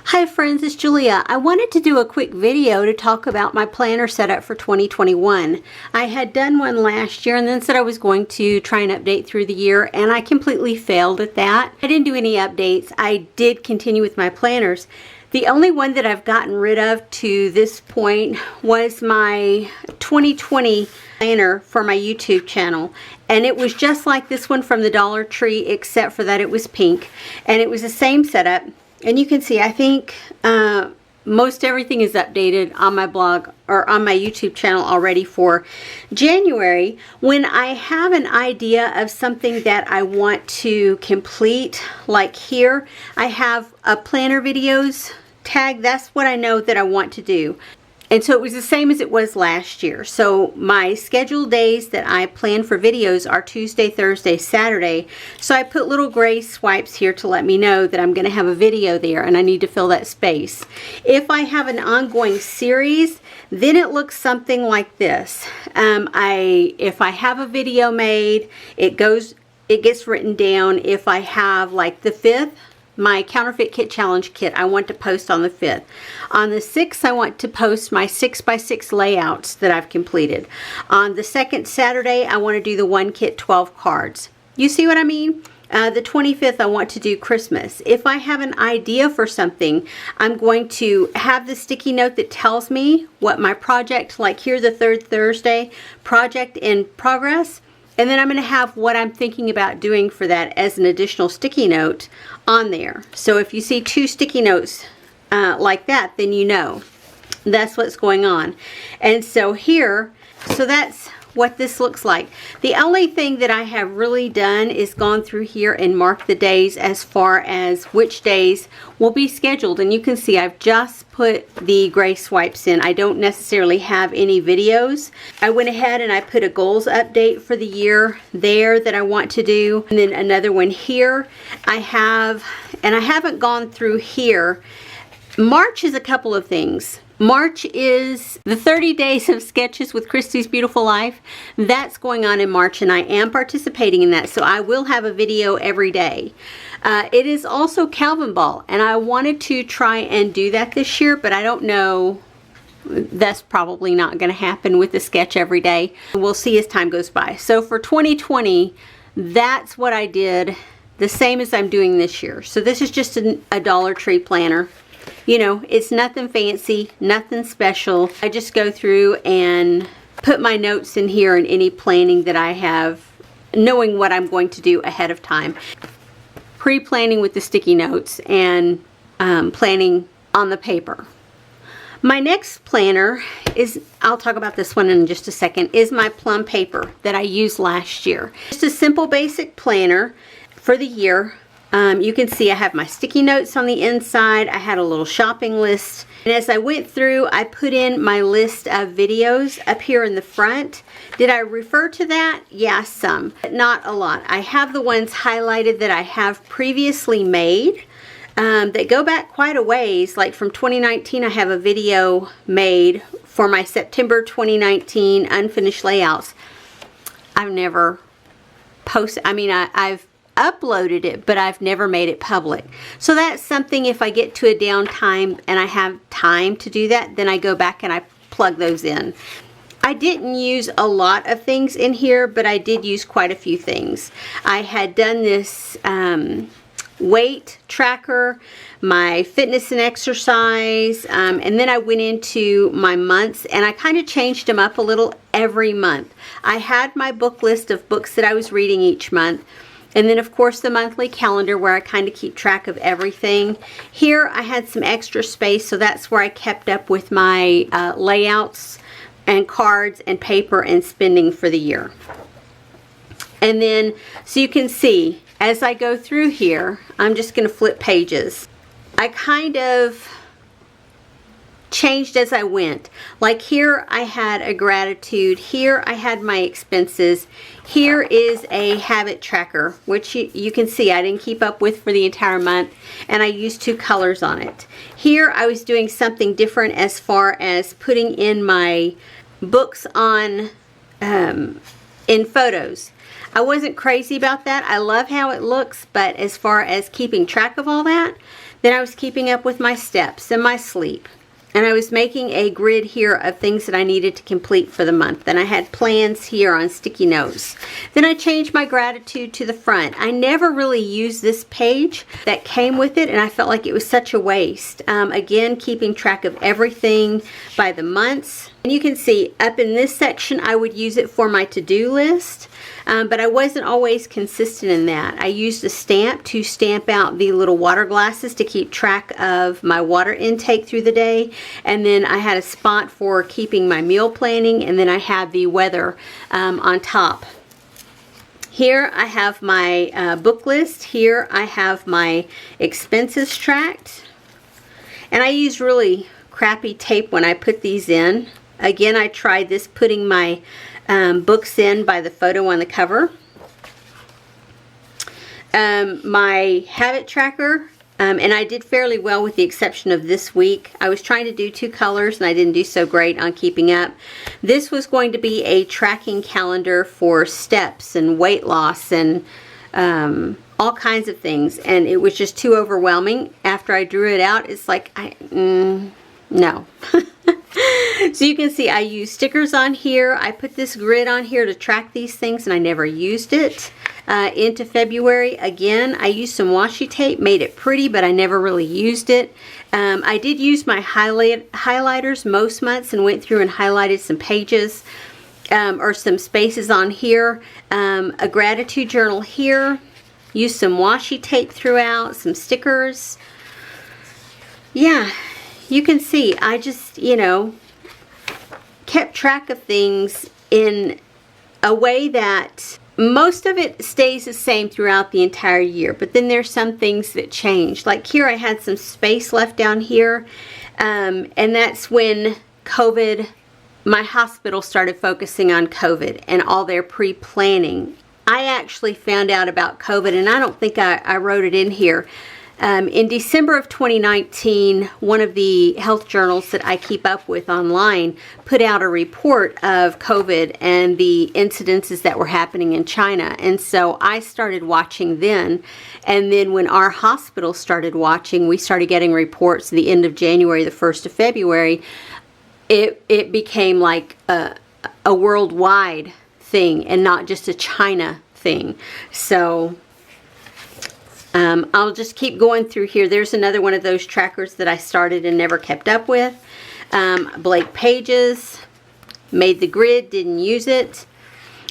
Hi friends, it's Julia. I wanted to do a quick video to talk about my planner setup for 2021. I had done one last year and then said I was going to try and update through the year, and I completely failed at that. I didn't do any updates. I did continue with my planners. The only one that I've gotten rid of to this point was my 2020 planner for my YouTube channel, and it was just like this one from the Dollar Tree, except for that it was pink, and it was the same setup. And you can see, I think most everything is updated on my blog or on my YouTube channel already for January. When I have an idea of something that I want to complete, like here, I have a planner videos tag. That's what I know that I want to do. And so it was the same as it was last year. So my scheduled days that I plan for videos are Tuesday, Thursday, Saturday. So I put little gray swipes here to let me know that I'm going to have a video there and I need to fill that space. If I have an ongoing series, then it looks something like this. If I have a video made, it gets written down. If I have like the 5th, my counterfeit kit challenge kit, I want to post on the 5th. On the 6th, I want to post my 6x6 layouts that I've completed. On the 2nd Saturday, I want to do the 1 kit 12 cards. You see what I mean? The 25th, I want to do Christmas. If I have an idea for something, I'm going to have the sticky note that tells me what my project, like here the 3rd Thursday, project in progress. And then I'm going to have what I'm thinking about doing for that as an additional sticky note on there. So if you see 2 sticky notes like that, then you know that's what's going on. And so here, so that's what this looks like. The only thing that I have really done is gone through here and marked the days as far as which days will be scheduled. And you can see I've just put the gray swipes in. I don't necessarily have any videos. I went ahead and I put a goals update for the year there that I want to do. And then another one here. I haven't gone through here. March is a couple of things. March is the 30 days of sketches with Christy's Beautiful Life. That's going on in March and I am participating in that, so I will have a video every day. It is also Calvin Ball, and I wanted to try and do that this year, but I don't know. That's probably not going to happen with the sketch every day. We'll see as time goes by. So for 2020, that's what I did, the same as I'm doing this year. So this is just a Dollar Tree planner. You know, it's nothing fancy, nothing special. I just go through and put my notes in here and any planning that I have, knowing what I'm going to do ahead of time. Pre-planning with the sticky notes and planning on the paper. My next planner is, I'll talk about this one in just a second, is my plum paper that I used last year. Just a simple basic planner for the year. You can see I have my sticky notes on the inside. I had a little shopping list. And as I went through, I put in my list of videos up here in the front. Did I refer to that? Yeah, some, but not a lot. I have the ones highlighted that I have previously made that go back quite a ways. Like from 2019, I have a video made for my September 2019 unfinished layouts. I've never posted, I've uploaded it, but I've never made it public. So that's something, if I get to a downtime and I have time to do that, then I go back and I plug those in. I didn't use a lot of things in here, but I did use quite a few things. I had done this weight tracker, my fitness and exercise, and then I went into my months and I kind of changed them up a little every month. I had my book list of books that I was reading each month. And then of course the monthly calendar where I kind of keep track of everything. Here I had some extra space, so that's where I kept up with my layouts and cards and paper and spending for the year. And then, so you can see, as I go through here, I'm just going to flip pages. I kind of changed as I went. Like here I had a gratitude, here I had my expenses, here is a habit tracker, which you can see I didn't keep up with for the entire month, and I used 2 colors on it. Here I was doing something different as far as putting in my books on in photos. I wasn't crazy about that. I love how it looks, but as far as keeping track of all that, Then I was keeping up with my steps and my sleep. And I was making a grid here of things that I needed to complete for the month. Then I had plans here on sticky notes. Then I changed my gratitude to the front. I never really used this page that came with it, and I felt like it was such a waste. Again, keeping track of everything by the months. And you can see up in this section, I would use it for my to-do list. But I wasn't always consistent in that. I used a stamp to stamp out the little water glasses to keep track of my water intake through the day. And then I had a spot for keeping my meal planning, and then I had the weather on top. Here I have my book list. Here I have my expenses tracked. And I used really crappy tape when I put these in. Again, I tried this, putting my books in by the photo on the cover. My habit tracker, and I did fairly well with the exception of this week. I was trying to do 2 colors and I didn't do so great on keeping up. This was going to be a tracking calendar for steps and weight loss and all kinds of things, and it was just too overwhelming. After I drew it out, it's like, no. So you can see I use stickers on here. I put this grid on here to track these things, and I never used it. Into February, again, I used some washi tape, made it pretty, but I never really used it. I did use my highlighters most months and went through and highlighted some pages or some spaces on here. A gratitude journal here. Used some washi tape throughout, some stickers. Yeah, you can see I just, kept track of things in a way that most of it stays the same throughout the entire year, but then there's some things that change. Like here I had some space left down here, and that's when COVID, my hospital started focusing on COVID and all their pre-planning. I actually found out about COVID, and I don't think I wrote it in here. In December of 2019, one of the health journals that I keep up with online put out a report of COVID and the incidences that were happening in China. And so I started watching then. And then when our hospital started watching, we started getting reports at the end of January, the 1st of February. It became like a worldwide thing and not just a China thing. So I'll just keep going through here. There's another one of those trackers that I started and never kept up with. Blank pages, made the grid, didn't use it.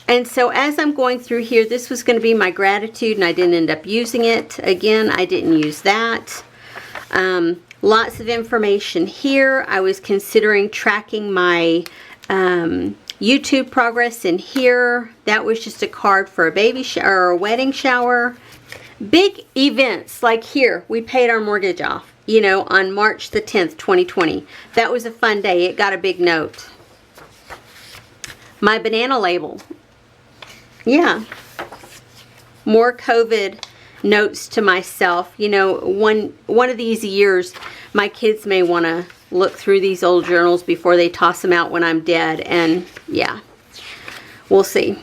And so as I'm going through here, this was going to be my gratitude, and I didn't end up using it. Again, I didn't use that. Lots of information here. I was considering tracking my YouTube progress in here. That was just a card for a baby shower or a wedding shower. Big events like here, we paid our mortgage off, on March the 10th, 2020. That was a fun day. It got a big note. My banana label. Yeah. More COVID notes to myself. One of these years, my kids may want to look through these old journals before they toss them out when I'm dead. And yeah. We'll see.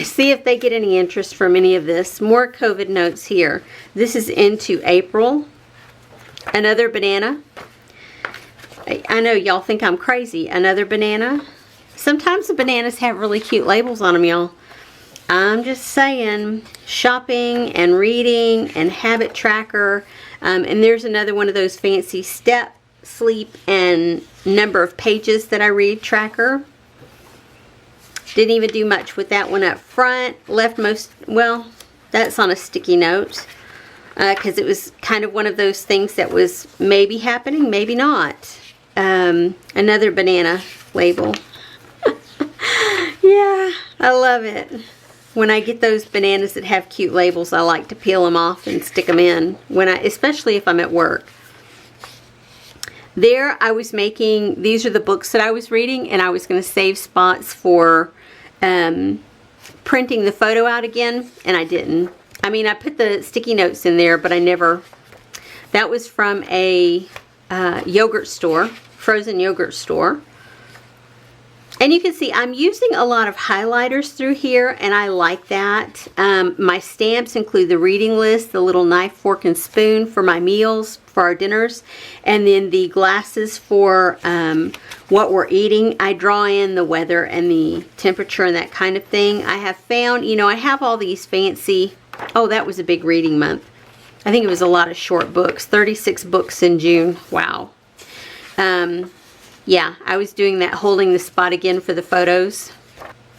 See if they get any interest from any of this. More COVID notes here. This is into April. Another banana. I know y'all think I'm crazy. Another banana. Sometimes the bananas have really cute labels on them, y'all. I'm just saying. Shopping and reading and habit tracker. And there's another one of those fancy step, sleep, and number of pages that I read tracker. Didn't even do much with that one up front. Left well, that's on a sticky note. Because it was kind of one of those things that was maybe happening, maybe not. Another banana label. Yeah, I love it. When I get those bananas that have cute labels, I like to peel them off and stick them in. Especially if I'm at work. There I was making, these are the books that I was reading, and I was going to save spots for printing the photo out again, and I didn't. I mean, I put the sticky notes in there, but I never. That was from a yogurt store, frozen yogurt store. And you can see I'm using a lot of highlighters through here, and I like that. My stamps include the reading list, the little knife, fork, and spoon for my meals, for our dinners, and then the glasses for what we're eating. I draw in the weather and the temperature and that kind of thing. I have found, you know, I have all these fancy, oh, that was a big reading month. I think it was a lot of short books, 36 books in June. Wow. Yeah, I was doing that, holding the spot again for the photos.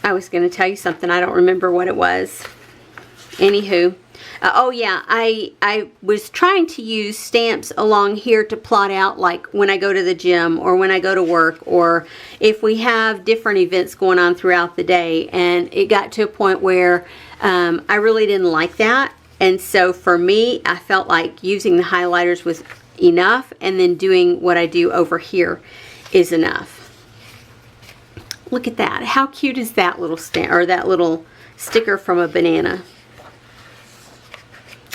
I was going to tell you something. I don't remember what it was. Anywho. Oh yeah, I was trying to use stamps along here to plot out, like when I go to the gym or when I go to work, or if we have different events going on throughout the day. And it got to a point where I really didn't like that. And so for me, I felt like using the highlighters was enough, and then doing what I do over here is enough. Look at that. How cute is that little stamp, or that little sticker from a banana?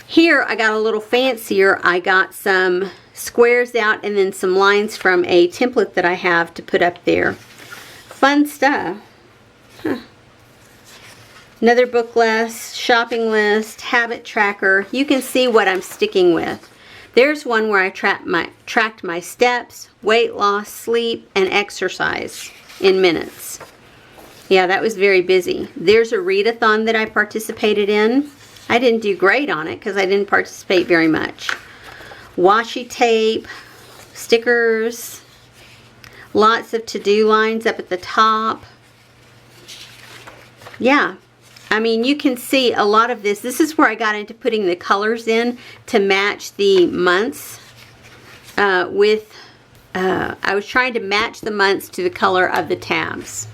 Here I got a little fancier. I got some squares out and then some lines from a template that I have to put up there. Fun stuff. Huh. Another book list, shopping list, habit tracker. You can see what I'm sticking with. There's one where I tracked my steps, weight loss, sleep, and exercise in minutes. Yeah, that was very busy. There's a readathon that I participated in. I didn't do great on it because I didn't participate very much. Washi tape, stickers, lots of to-do lines up at the top. Yeah. I mean, you can see a lot of this. This is where I got into putting the colors in to match the months I was trying to match the months to the color of the tabs.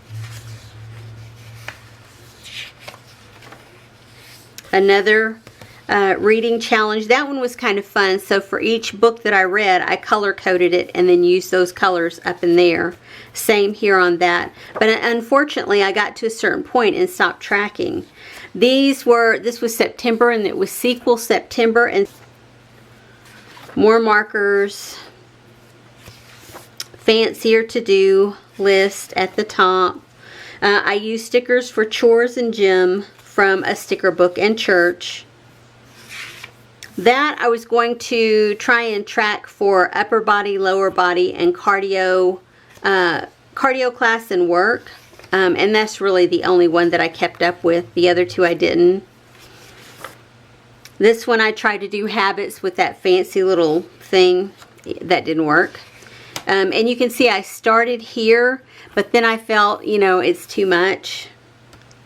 Another reading challenge. That one was kind of fun. So for each book that I read, I color coded it and then used those colors up in there. Same here on that. But unfortunately, I got to a certain point and stopped tracking. This was September, and it was sequel September, and more markers, fancier to-do list at the top. I use stickers for chores and gym from a sticker book and church. That I was going to try and track for upper body, lower body, and cardio class and work. And that's really the only one that I kept up with. The other two I didn't. This one I tried to do habits with that fancy little thing. That didn't work. And you can see I started here, but then I felt, you know, it's too much.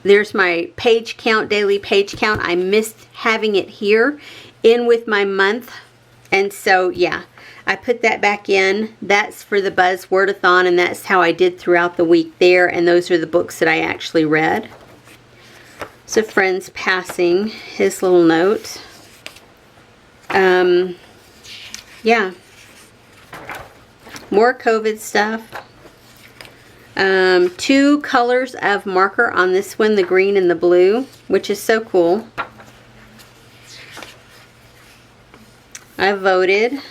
There's my page count, daily page count. I missed having it here in with my month. And so, yeah, I put that back in. That's for the Buzz Wordathon, and that's how I did throughout the week there. And those are the books that I actually read. So, friend's passing his little note. Yeah. More COVID stuff. 2 colors of marker on this one, the green and the blue, which is so cool. I voted.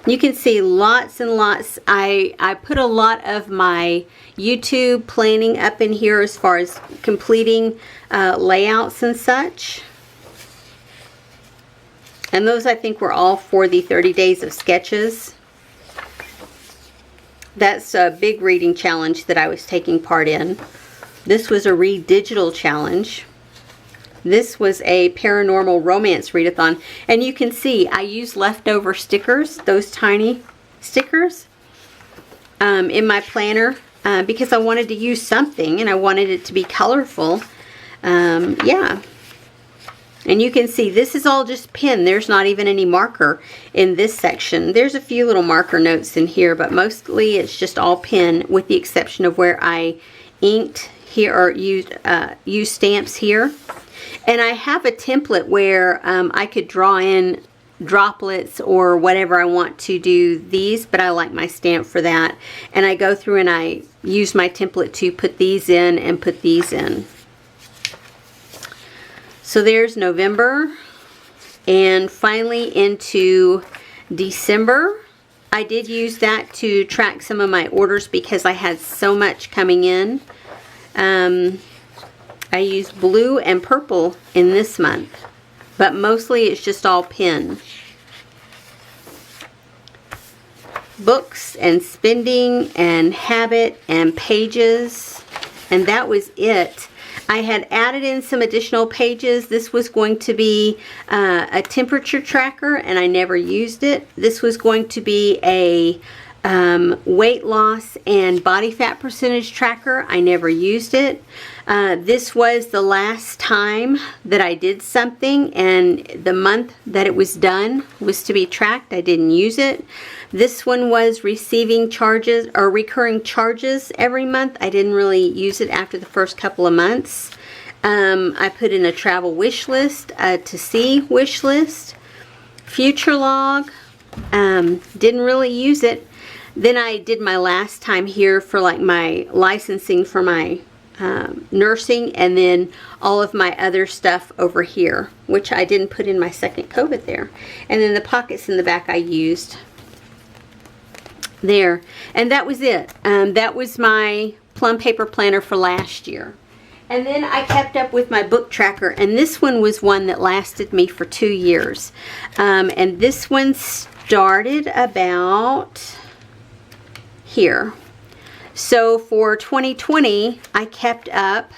You can see lots and lots. I put a lot of my YouTube planning up in here as far as completing layouts and such. And those I think were all for the 30 days of sketches. That's a big reading challenge that I was taking part in. This was a Read Digital challenge. This was a paranormal romance readathon. And you can see I used leftover stickers, those tiny stickers, in my planner because I wanted to use something and I wanted it to be colorful. Yeah. And you can see this is all just pen. There's not even any marker in this section. There's a few little marker notes in here, but mostly it's just all pen with the exception of where I inked here or used stamps here. And I have a template where I could draw in droplets or whatever I want to do these, but I like my stamp for that. And I go through and I use my template to put these in and put these in. So there's November, and finally into December. I did use that to track some of my orders because I had so much coming in. I used blue and purple in this month, but mostly it's just all pen. Books and spending and habit and pages, and that was it. I had added in some additional pages. This was going to be a temperature tracker, and I never used it. This was going to be a weight loss and body fat percentage tracker. I never used it. This was the last time that I did something, and the month that it was done was to be tracked. I didn't use it. This one was receiving charges or recurring charges every month. I didn't really use it after the first couple of months. I put in a travel wish list, to see wish list, future log. Didn't really use it. Then I did my last time here for like my licensing for my nursing, and then all of my other stuff over here, which I didn't put in my second COVID there. And then the pockets in the back I used there. And that was it. That was my plum paper planner for last year. And then I kept up with my book tracker, and this one was one that lasted me for 2 years. And this one started about here. So for 2020, I kept up.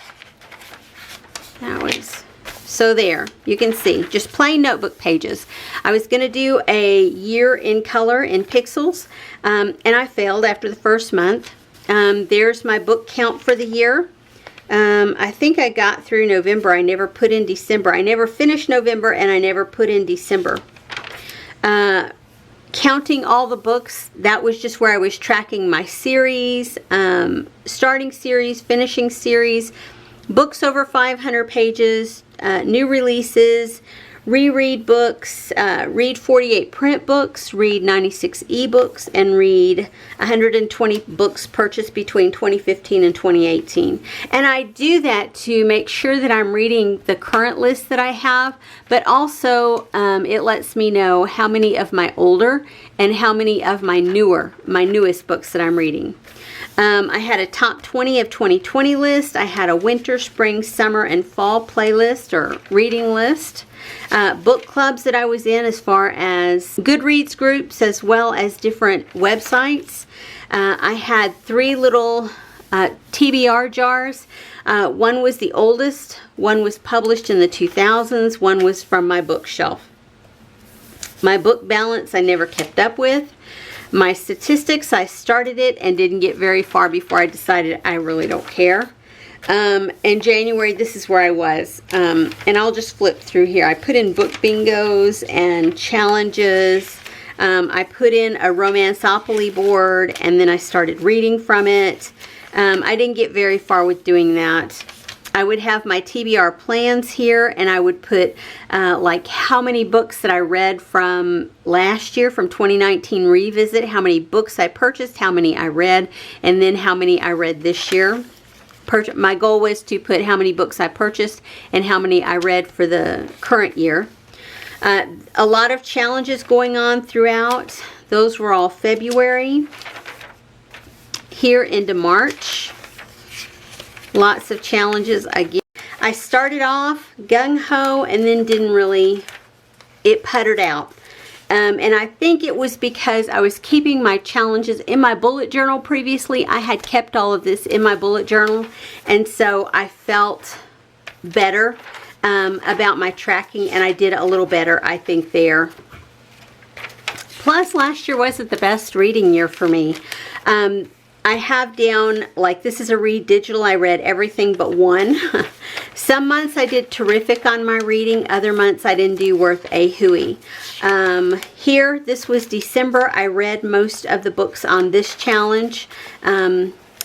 That was, so there, you can see, just plain notebook pages. I was going to do a year in color in pixels, and I failed after the first month. There's my book count for the year. I think I got through November. I never put in December. I never finished November, and I never put in December. Counting all the books, that was just where I was tracking my series, starting series, finishing series, books over 500 pages, new releases, reread books, read 48 print books, read 96 ebooks, and read 120 books purchased between 2015 and 2018. And I do that to make sure that I'm reading the current list that I have, but also it lets me know how many of my older and how many of my newest books that I'm reading. I had a top 20 of 2020 list. I had a winter, spring, summer, and fall playlist or reading list. Book clubs that I was in as far as Goodreads groups as well as different websites. I had 3 little TBR jars. One was the oldest, one was published in the 2000s, one was from my bookshelf. My book balance I never kept up with. My statistics, I started it and didn't get very far before I decided I really don't care. In January, this is where I was. And I'll just flip through here. I put in book bingos and challenges. I put in a Romanceopoly board, and then I started reading from it. I didn't get very far with doing that. I would have my TBR plans here, and I would put like how many books that I read from last year, from 2019 Revisit, how many books I purchased, how many I read, and then how many I read this year. My goal was to put how many books I purchased and how many I read for the current year. A lot of challenges going on throughout. Those were all February. Here into March. Lots of challenges again. I started off gung-ho and then didn't really, it puttered out. And I think it was because I was keeping my challenges in my bullet journal previously. I had kept all of this in my bullet journal, and so I felt better about my tracking, and I did a little better, I think, there. Plus, last year wasn't the best reading year for me. I have down, like, this is a read digital. I read everything but one. Some months I did terrific on my reading. Other months I didn't do worth a hooey. Here, this was December. I read most of the books on this challenge.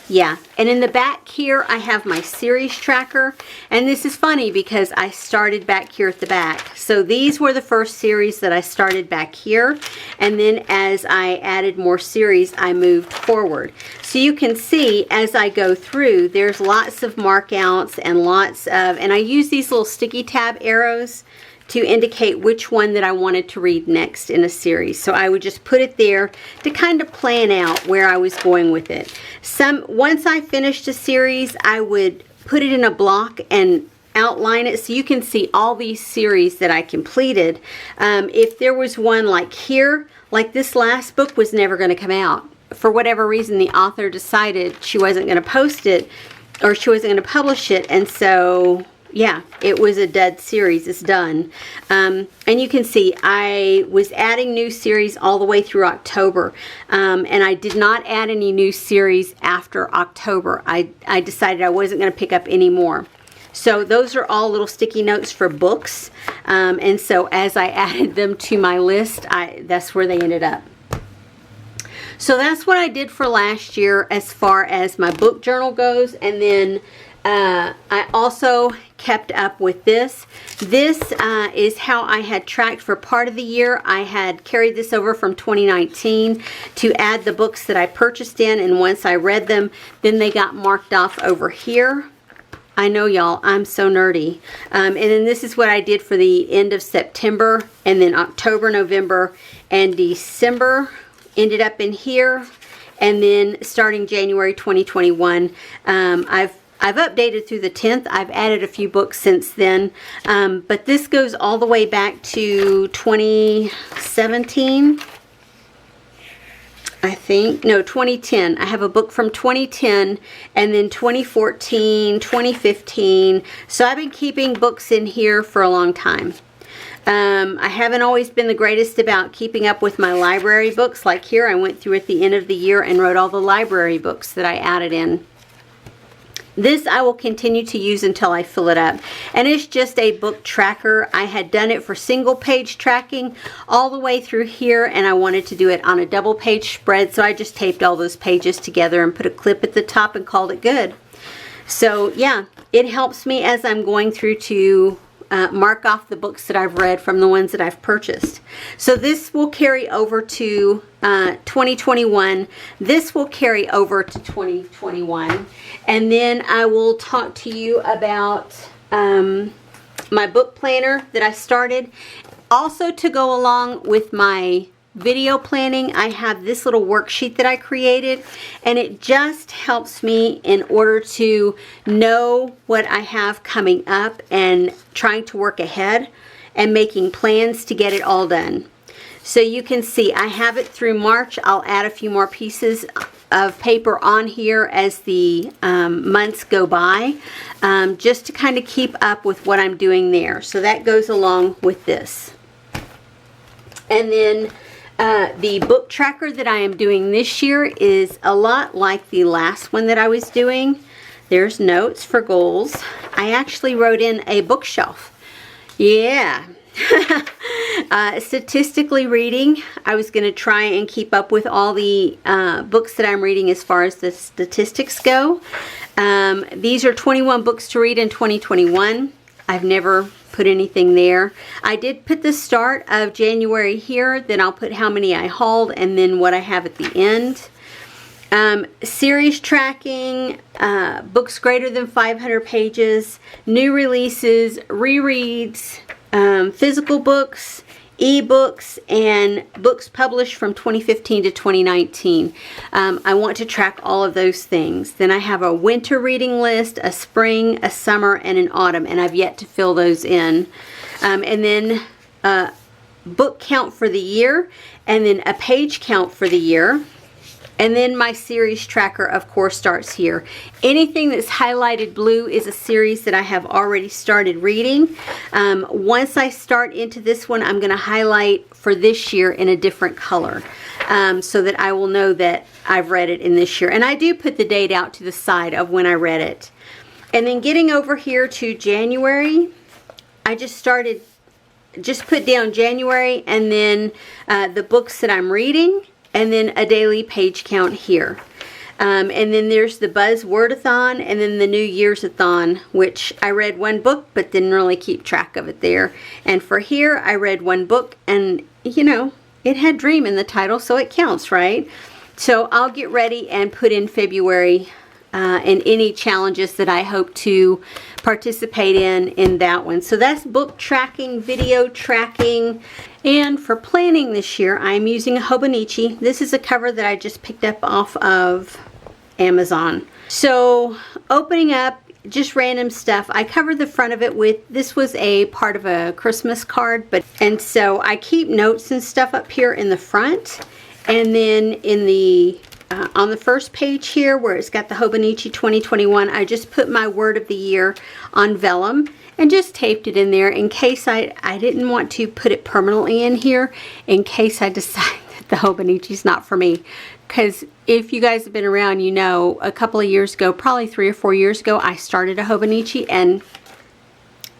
Yeah, and in the back here I have my series tracker, and this is funny because I started back here at the back. So these were the first series that I started back here, and then as I added more series I moved forward. So you can see as I go through there's lots of markouts and lots of, and I use these little sticky tab arrows to indicate which one that I wanted to read next in a series. So I would just put it there to kind of plan out where I was going with it. Once I finished a series, I would put it in a block and outline it so you can see all these series that I completed. If there was one like here, like this last book was never going to come out. For whatever reason, the author decided she wasn't going to post it, or she wasn't going to publish it, and so yeah, it was a dead series. It's done. And you can see I was adding new series all the way through October, and I did not add any new series after October. I decided I wasn't going to pick up any more. So those are all little sticky notes for books, and so as I added them to my list, that's where they ended up. So that's what I did for last year as far as my book journal goes. And then I also kept up with this. This is how I had tracked for part of the year. I had carried this over from 2019 to add the books that I purchased in, and once I read them, then they got marked off over here. I know, y'all, I'm so nerdy. And then this is what I did for the end of September, and then October, November, and December ended up in here. And then starting January 2021, I've updated through the 10th. I've added a few books since then, but this goes all the way back to 2017. I think, no, 2010. I have a book from 2010, and then 2014, 2015. So I've been keeping books in here for a long time. I haven't always been the greatest about keeping up with my library books. Like here, I went through at the end of the year and wrote all the library books that I added in. This I will continue to use until I fill it up, and it's just a book tracker. I had done it for single page tracking all the way through here, and I wanted to do it on a double page spread, so I just taped all those pages together and put a clip at the top and called it good. So yeah, it helps me as I'm going through to mark off the books that I've read from the ones that I've purchased. So this will carry over to 2021. This will carry over to 2021. And then I will talk to you about my book planner that I started. Also, to go along with my video planning, I have this little worksheet that I created, and it just helps me in order to know what I have coming up and trying to work ahead and making plans to get it all done. So you can see I have it through March. I'll add a few more pieces of paper on here as the months go by, just to kind of keep up with what I'm doing there. So that goes along with this. And then the book tracker that I am doing this year is a lot like the last one that I was doing. There's notes for goals. I actually wrote in a bookshelf. Yeah. Statistically reading, I was going to try and keep up with all the books that I'm reading as far as the statistics go. These are 21 books to read in 2021. I've never put anything there. I did put the start of January here, then I'll put how many I hauled, and then what I have at the end. Series tracking, books greater than 500 pages, new releases, rereads, physical books, ebooks, and books published from 2015 to 2019. I want to track all of those things. Then I have a winter reading list, a spring, a summer, and an autumn, and I've yet to fill those in. And then book count for the year, and then a page count for the year. And then my series tracker, of course, starts here. Anything that's highlighted blue is a series that I have already started reading. Once I start into this one, I'm going to highlight for this year in a different color, so that I will know that I've read it in this year. And I do put the date out to the side of when I read it. And then getting over here to January, I just put down January, and then the books that I'm reading, and then a daily page count here. And then there's the Buzzwordathon, and then the New Year's-a-thon, which I read one book but didn't really keep track of it there. And for here, I read one book, and you know, it had Dream in the title, so it counts, right? So I'll get ready and put in February and any challenges that I hope to participate in that one. So that's book tracking, video tracking. And for planning this year, I'm using a Hobonichi. This is a cover that I just picked up off of Amazon. So opening up just random stuff. I covered the front of it with, this was a part of a Christmas card, and so I keep notes and stuff up here in the front, and then in the on the first page here where it's got the Hobonichi 2021, I just put my word of the year on vellum and just taped it in there in case I didn't want to put it permanently in here in case I decide that the Hobonichi's not for me. Because if you guys have been around, you know, a couple of years ago, probably 3 or 4 years ago, I started a Hobonichi, and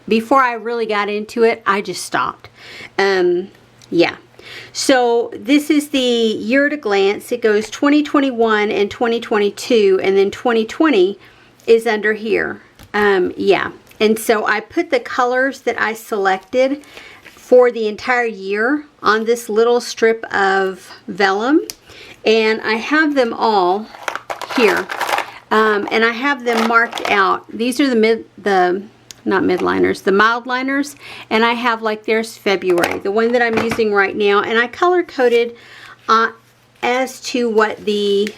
before I really got into it, I just stopped. Yeah. So this is the year at a glance. It goes 2021 and 2022, and then 2020 is under here. Yeah. And so I put the colors that I selected for the entire year on this little strip of vellum. And I have them all here, and I have them marked out. These are not midliners, the mild liners, and I have, like, there's February, the one that I'm using right now, and I color coded as to what the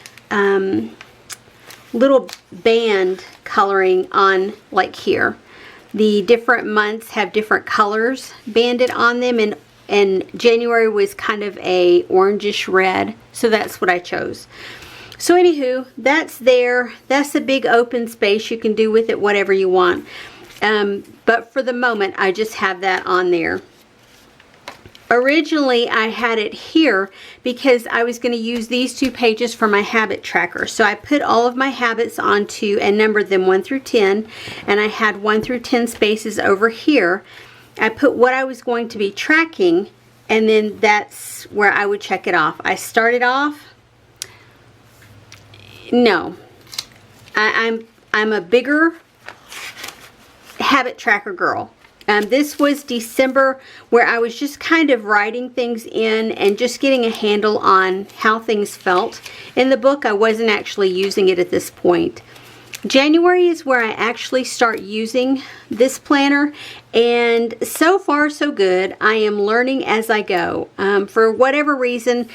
little band coloring on, like here. The different months have different colors banded on them, and January was kind of a orangish red, so that's what I chose. So anywho, that's there. That's a big open space. You can do with it whatever you want. But for the moment, I just have that on there. Originally, I had it here because I was going to use these 2 pages for my habit tracker. So I put all of my habits onto and numbered them 1 through 10, and I had 1 through 10 spaces over here. I put what I was going to be tracking, and then that's where I would check it off. I started off, no, I'm a bigger habit tracker girl. This was December, where I was just kind of writing things in and just getting a handle on how things felt. In the book, I wasn't actually using it at this point. January is where I actually start using this planner, and so far so good. I am learning as I go. For whatever reason,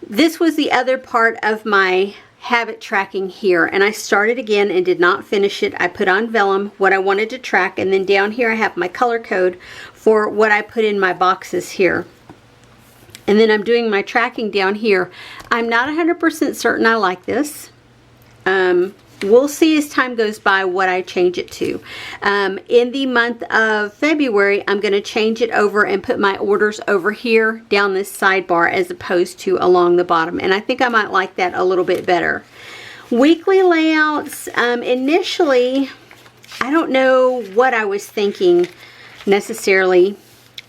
this was the other part of my habit tracking here, and I started again and did not finish it. I put on vellum what I wanted to track, and then down here I have my color code for what I put in my boxes here. And then I'm doing my tracking down here. I'm not 100% certain I like this. We'll see as time goes by what I change it to. In the month of February, I'm going to change it over and put my orders over here down this sidebar as opposed to along the bottom. And I think I might like that a little bit better. Weekly layouts, initially, I don't know what I was thinking necessarily.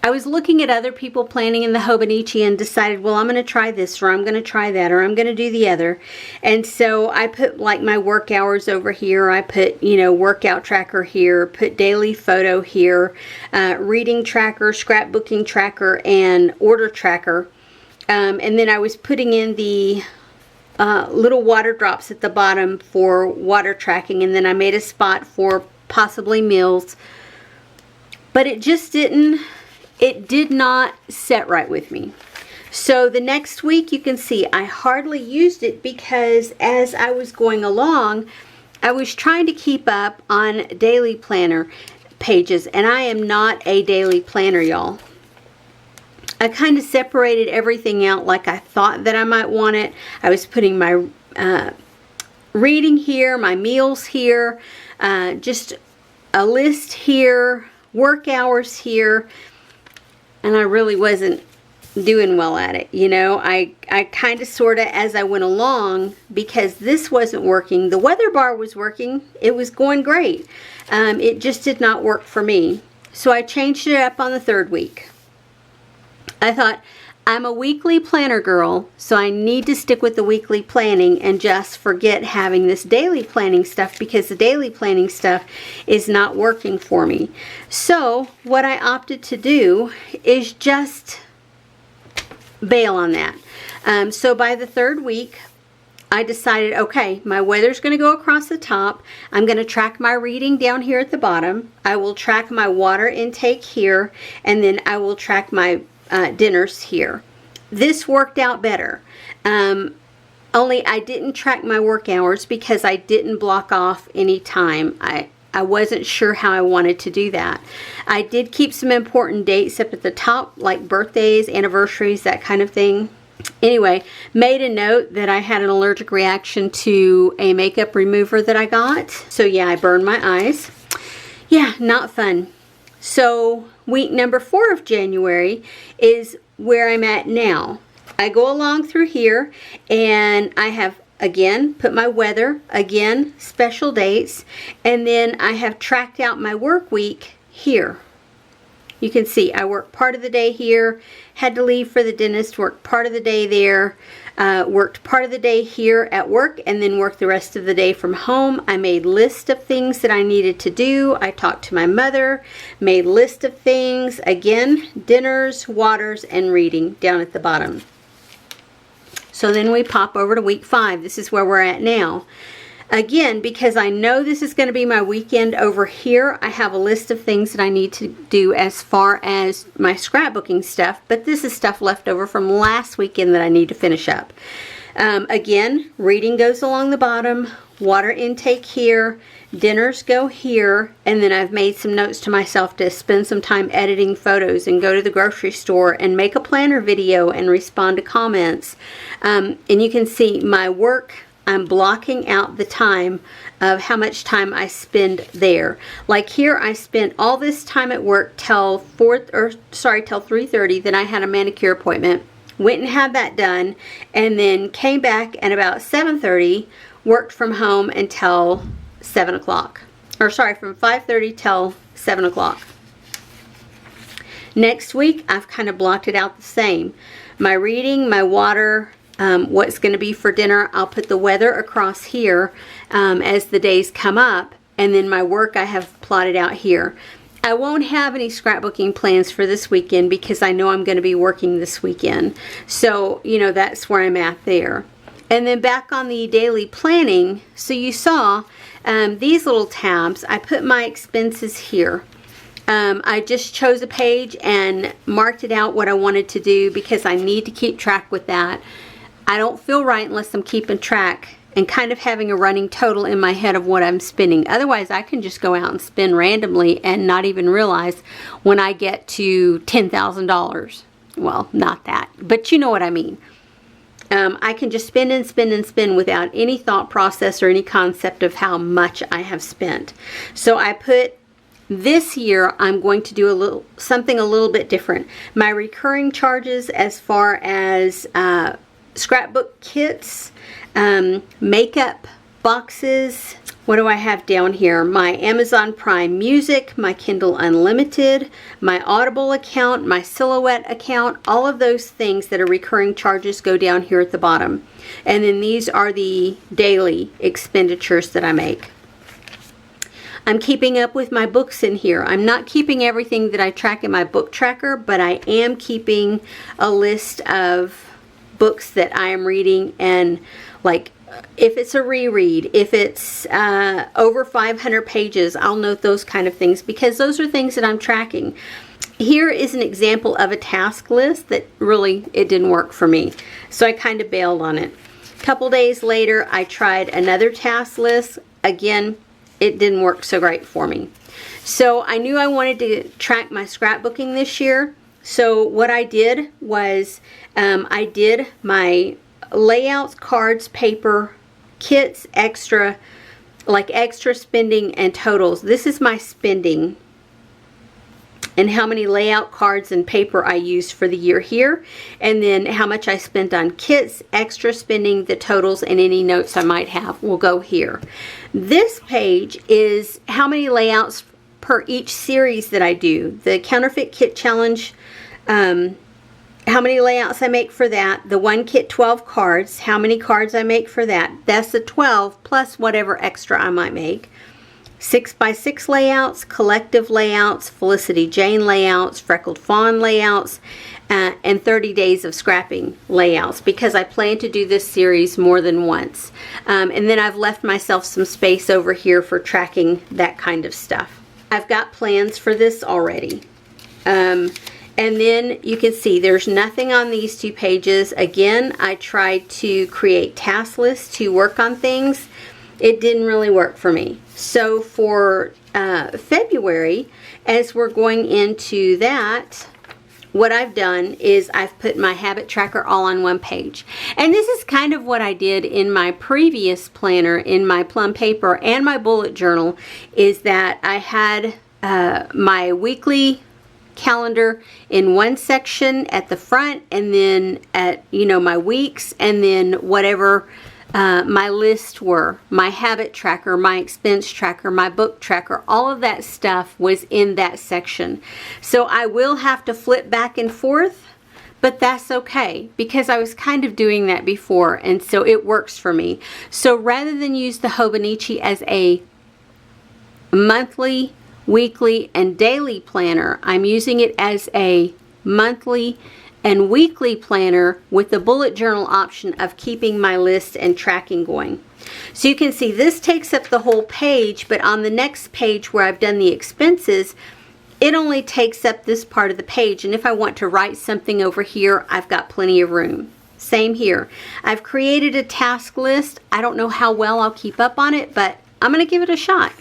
I was looking at other people planning in the Hobonichi and decided, well, I'm going to try this, or I'm going to try that, or I'm going to do the other. And so I put, like, my work hours over here. I put, you know, workout tracker here, put daily photo here, reading tracker, scrapbooking tracker, and order tracker. And then I was putting in the little water drops at the bottom for water tracking, and then I made a spot for possibly meals. But it just didn't... It did not set right with me. So the next week, you can see I hardly used it because as I was going along, I was trying to keep up on daily planner pages, and I am not a daily planner, y'all. I kind of separated everything out like I thought that I might want it. I was putting my reading here, my meals here, just a list here, work hours here. And I really wasn't doing well at it. You know, I kind of sort of as I went along, because this wasn't working. The weather bar was working. It was going great. It just did not work for me. So I changed it up on the 3rd week. I thought, I'm a weekly planner girl, so I need to stick with the weekly planning and just forget having this daily planning stuff, because the daily planning stuff is not working for me. So what I opted to do is just bail on that. So by the 3rd week, I decided, okay, my weather's going to go across the top. I'm going to track my reading down here at the bottom. I will track my water intake here, and then I will track my dinners here. This worked out better. Only I didn't track my work hours because I didn't block off any time. I wasn't sure how I wanted to do that. I did keep some important dates up at the top, like birthdays, anniversaries, that kind of thing. Anyway, made a note that I had an allergic reaction to a makeup remover that I got. So yeah, I burned my eyes. Yeah, not fun. So week number 4 of January is where I'm at now. I go along through here and I have again put my weather, again special dates, and then I have tracked out my work week here. You can see I worked part of the day here, had to leave for the dentist, worked part of the day there, worked part of the day here at work, and then worked the rest of the day from home. I made lists of things that I needed to do. I talked to my mother, made list of things. Again, dinners, waters, and reading down at the bottom. So then we pop over to week 5. This is where we're at now. Again, because I know this is going to be my weekend over here, I have a list of things that I need to do as far as my scrapbooking stuff, but this is stuff left over from last weekend that I need to finish up. Again, reading goes along the bottom, water intake here, dinners go here, and then I've made some notes to myself to spend some time editing photos and go to the grocery store and make a planner video and respond to comments. And you can see my work, I'm blocking out the time of how much time I spend there. Like here, I spent all this time at work till 3:30. Then I had a manicure appointment. Went and had that done, and then came back at about 7:30. Worked from home until 7 o'clock. Or sorry, from 5:30 till 7 o'clock. Next week, I've kind of blocked it out the same. My reading, my water. What's going to be for dinner, I'll put the weather across here as the days come up, and then my work I have plotted out here. I won't have any scrapbooking plans for this weekend because I know I'm going to be working this weekend. So, you know, that's where I'm at there. And then back on the daily planning, so you saw these little tabs, I put my expenses here. I just chose a page and marked it out what I wanted to do because I need to keep track with that. I don't feel right unless I'm keeping track and kind of having a running total in my head of what I'm spending. Otherwise, I can just go out and spend randomly and not even realize when I get to $10,000. Well, not that, but you know what I mean. I can just spend and spend and spend without any thought process or any concept of how much I have spent. So I put this year I'm going to do something a little bit different. My recurring charges as far as scrapbook kits, makeup boxes. What do I have down here? My Amazon Prime Music, my Kindle Unlimited, my Audible account, my Silhouette account, all of those things that are recurring charges go down here at the bottom. And then these are the daily expenditures that I make. I'm keeping up with my books in here. I'm not keeping everything that I track in my book tracker, but I am keeping a list of books that I am reading, and like if it's a reread, if it's over 500 pages, I'll note those kind of things because those are things that I'm tracking. Here is an example of a task list that really, it didn't work for me. So I kind of bailed on it. A couple days later, I tried another task list. Again, it didn't work so great for me. So I knew I wanted to track my scrapbooking this year. So what I did was I did my layouts, cards, paper, kits, extra spending and totals. This is my spending and how many layout cards and paper I used for the year here, and then how much I spent on kits, extra spending, the totals, and any notes I might have will go here. This page is how many layouts per each series that I do. The Counterfeit Kit Challenge, how many layouts I make for that. The one kit 12 cards, how many cards I make for that. That's the 12 plus whatever extra I might make. 6x6 layouts, collective layouts, Felicity Jane layouts, Freckled Fawn layouts, and 30 days of scrapping layouts, because I plan to do this series more than once. And then I've left myself some space over here for tracking that kind of stuff. I've got plans for this already. And then you can see there's nothing on these 2 pages. Again, I tried to create task lists to work on things. It didn't really work for me. So for February, as we're going into that, what I've done is I've put my habit tracker all on one page. And this is kind of what I did in my previous planner, in my plum paper and my bullet journal, is that I had my weekly calendar in one section at the front, and then at, you know, my weeks, and then whatever my lists were, my habit tracker, my expense tracker, my book tracker, all of that stuff was in that section. So I will have to flip back and forth, but that's okay, because I was kind of doing that before, and so it works for me. So rather than use the Hobonichi as a monthly, weekly, and daily planner, I'm using it as a monthly and weekly planner with the bullet journal option of keeping my list and tracking going. So you can see this takes up the whole page, but on the next page where I've done the expenses, it only takes up this part of the page. And if I want to write something over here, I've got plenty of room. Same here. I've created a task list. I don't know how well I'll keep up on it, but I'm going to give it a shot.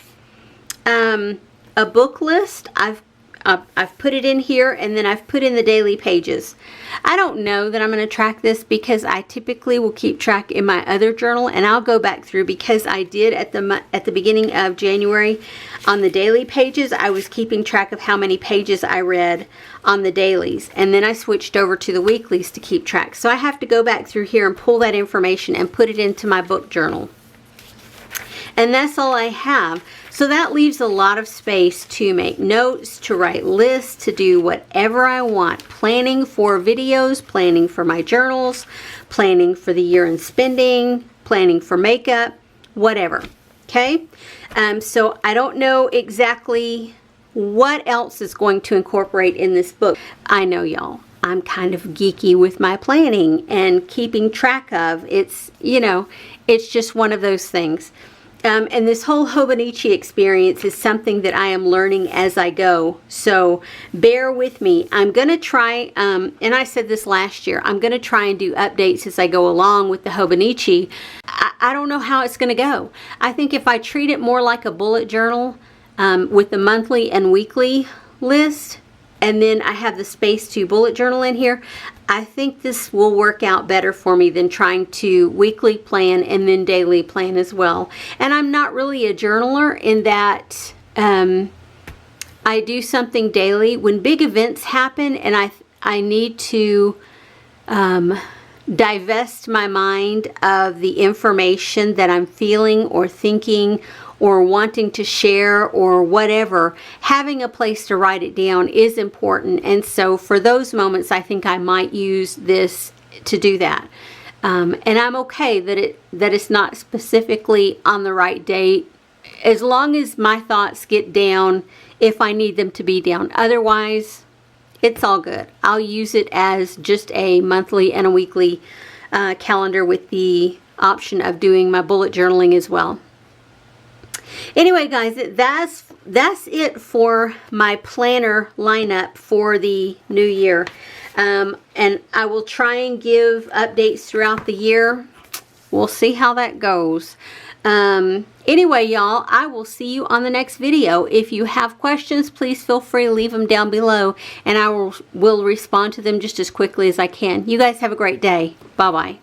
A book list, I've put it in here, and then I've put in the daily pages. I don't know that I'm going to track this, because I typically will keep track in my other journal, and I'll go back through, because I did at the beginning of January on the daily pages. I was keeping track of how many pages I read on the dailies, and then I switched over to the weeklies to keep track. So I have to go back through here and pull that information and put it into my book journal. And that's all I have. So that leaves a lot of space to make notes, to write lists, to do whatever I want. Planning for videos, planning for my journals, planning for the year in spending, planning for makeup, whatever. Okay? So I don't know exactly what else is going to incorporate in this book. I know, y'all, I'm kind of geeky with my planning and keeping track of. It's, you know, it's just one of those things. And this whole Hobonichi experience is something that I am learning as I go. So bear with me. I'm going to try, and I said this last year, I'm going to try and do updates as I go along with the Hobonichi. I don't know how it's going to go. I think if I treat it more like a bullet journal with the monthly and weekly list, and then I have the space to bullet journal in here, I think this will work out better for me than trying to weekly plan and then daily plan as well. And I'm not really a journaler in that I do something daily when big events happen, and I need to divest my mind of the information that I'm feeling or thinking or wanting to share or whatever. Having a place to write it down is important, and so for those moments I think I might use this to do that. And I'm okay that it's not specifically on the right date, as long as my thoughts get down if I need them to be down. Otherwise, it's all good. I'll use it as just a monthly and a weekly calendar with the option of doing my bullet journaling as well. Anyway, guys, that's it for my planner lineup for the new year. And I will try and give updates throughout the year. We'll see how that goes. Anyway, y'all, I will see you on the next video. If you have questions, please feel free to leave them down below, and I will respond to them just as quickly as I can. You guys have a great day. Bye-bye.